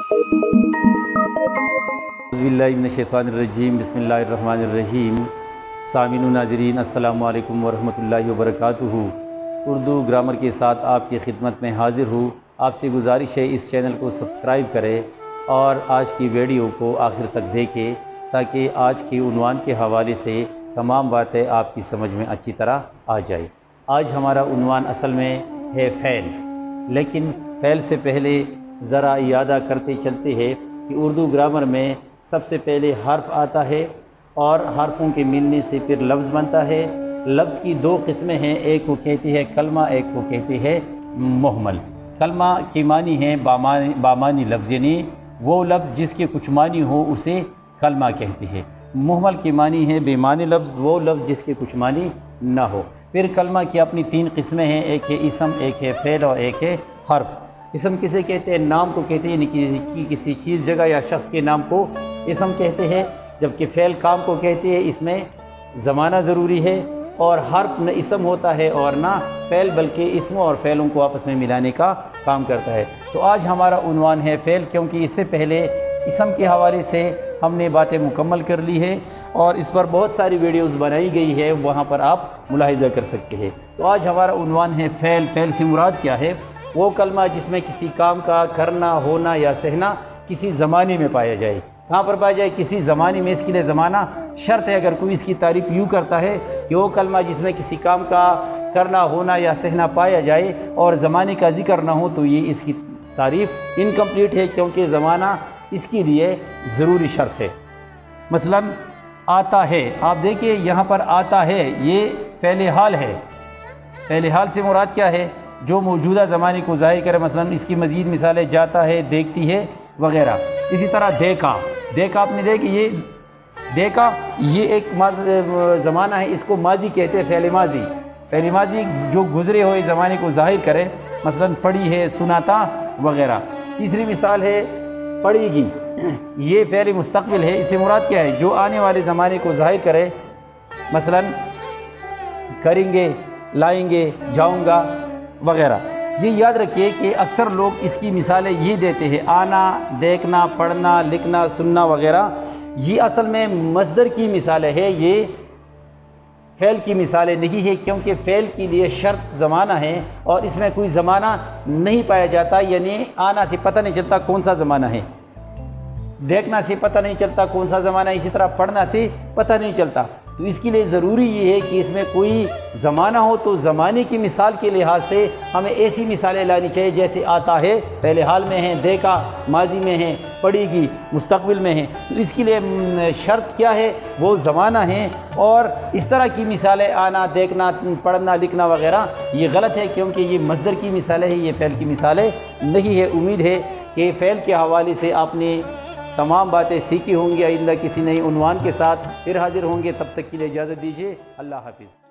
बिस्मिल्लाहिर्रहमानिर्रहीम बिस्मिल्लाहिर्रहमानिर्रहीम। सामीन व नाज़रीन अस्सलामु अलैकुम वरहमतुल्लाहि वबरकातुहू। उर्दू ग्रामर के साथ आपकी खिदमत में हाज़िर हूँ। आपसे गुजारिश है इस चैनल को सब्सक्राइब करें और आज की वीडियो को आखिर तक देखें ताकि आज की उन्वान के हवाले से तमाम बातें आपकी समझ में अच्छी तरह आ जाए। आज हमारा उन्वान असल में है फ़ैल, लेकिन फ़ैल से पहले ज़रा यादा करते चलते हैं कि उर्दू ग्रामर में सबसे पहले हर्फ आता है और हर्फों के मिलने से फिर लफ्ज़ बनता है। लफ्ज़ की दो किस्में हैं, एक को कहते हैं कलमा, एक को कहते हैं मुहमल। कलमा की मानी है बामानी लफ्ज़, यानी वो लफ्ज़ जिसके कुछ मानी हो उसे कलमा कहते हैं। मुहमल की मानी है बेमानी लफ्ज़, वो लफ्ज़ जिसके कुछ मानी ना हो। फिर कलमा की अपनी तीन किस्में हैं, एक है इसम, एक है फ़ेल और एक है हर्फ। इसम किसे कहते हैं? नाम को कहते हैं, यानी किसी चीज़, जगह या शख्स के नाम को इसम कहते हैं। जबकि फ़ेल काम को कहते हैं, इसमें ज़माना ज़रूरी है। और हर्फ न इसम होता है और ना फ़ेल, बल्कि इसम और फ़ेलों को आपस में मिलाने का काम करता है। तो आज हमारा उन्वान है फ़ेल, क्योंकि इससे पहले इसम के हवाले से हमने बातें मुकम्मल कर ली है और इस पर बहुत सारी वीडियोस बनाई गई है, वहाँ पर आप मुलाहिज़ा कर सकते हैं। तो आज हमारा उन्वान है फ़ेल। फ़ेल से मुराद क्या है? वो कलमा जिसमें किसी काम का करना, होना या सहना किसी ज़माने में पाया जाए। कहाँ पर पाया जाए? किसी ज़माने में। इसके लिए ज़माना शर्त है। अगर कोई इसकी तारीफ़ यूँ करता है कि वो कलमा जिसमें किसी काम का करना, होना या सहना पाया जाए और ज़माने का ज़िक्र ना हो, तो ये इसकी तारीफ़ इनकम्प्लीट है, क्योंकि ज़माना इसके लिए ज़रूरी शर्त है। मसलन आता है, आप देखिए यहाँ पर आता है, ये फ़ेल हाल है। फ़ेल हाल से मुराद क्या है? जो मौजूदा ज़माने को ज़ाहिर करे। मसलन इसकी मज़ीद मिसालें जाता है, देखती है वग़ैरह। इसी तरह देखा, देखा आपने देखी, ये देखा ये एक ज़माना है, इसको माजी कहते हैं, फ़ेल माजी। फ़ेल माजी जो गुज़रे हुए ज़माने को ज़ाहिर करे, मसलन पढ़ी है, सुनाता वग़ैरह। तीसरी मिसाल है पढ़ेगी, ये फ़ेल मुस्तक़बिल है। इससे मुराद क्या है? जो आने वाले ज़माने को ज़ाहिर करे, मसलन करेंगे, लाएंगे, जाऊंगा वग़ैरह। ये याद रखिए कि अक्सर लोग इसकी मिसालें ये देते हैं, आना, देखना, पढ़ना, लिखना, सुनना वग़ैरह। ये असल में मस्दर की मिसालें है, ये फ़ेल की मिसालें नहीं है, क्योंकि फ़ेल के लिए शर्त ज़माना है और इसमें कोई ज़माना नहीं पाया जाता। यानी आना से पता नहीं चलता कौन सा ज़माना है, देखना से पता नहीं चलता कौन सा ज़माना है, इसी तरह पढ़ना से पता नहीं चलता। तो इसके लिए ज़रूरी ये है कि इसमें कोई ज़माना हो। तो ज़माने की मिसाल के लिहाज से हमें ऐसी मिसालें लानी चाहिए जैसे आता है पहले हाल में है, देखा माजी में है, पढ़ेगी मुस्तक़बिल में है। तो इसके लिए शर्त क्या है? वो ज़माना है। और इस तरह की मिसालें आना, देखना, पढ़ना, लिखना वग़ैरह ये गलत है, क्योंकि ये मस्दर की मिसालें हैं, ये फ़ेल की मिसालें नहीं है। उम्मीद है कि फ़ेल के हवाले से आपने तमाम बातें सीखी होंगी। आइंदा किसी नई उन्वान के साथ फिर हाज़िर होंगे, तब तक के लिए इजाज़त दीजिए। अल्लाह हाफ़िज़।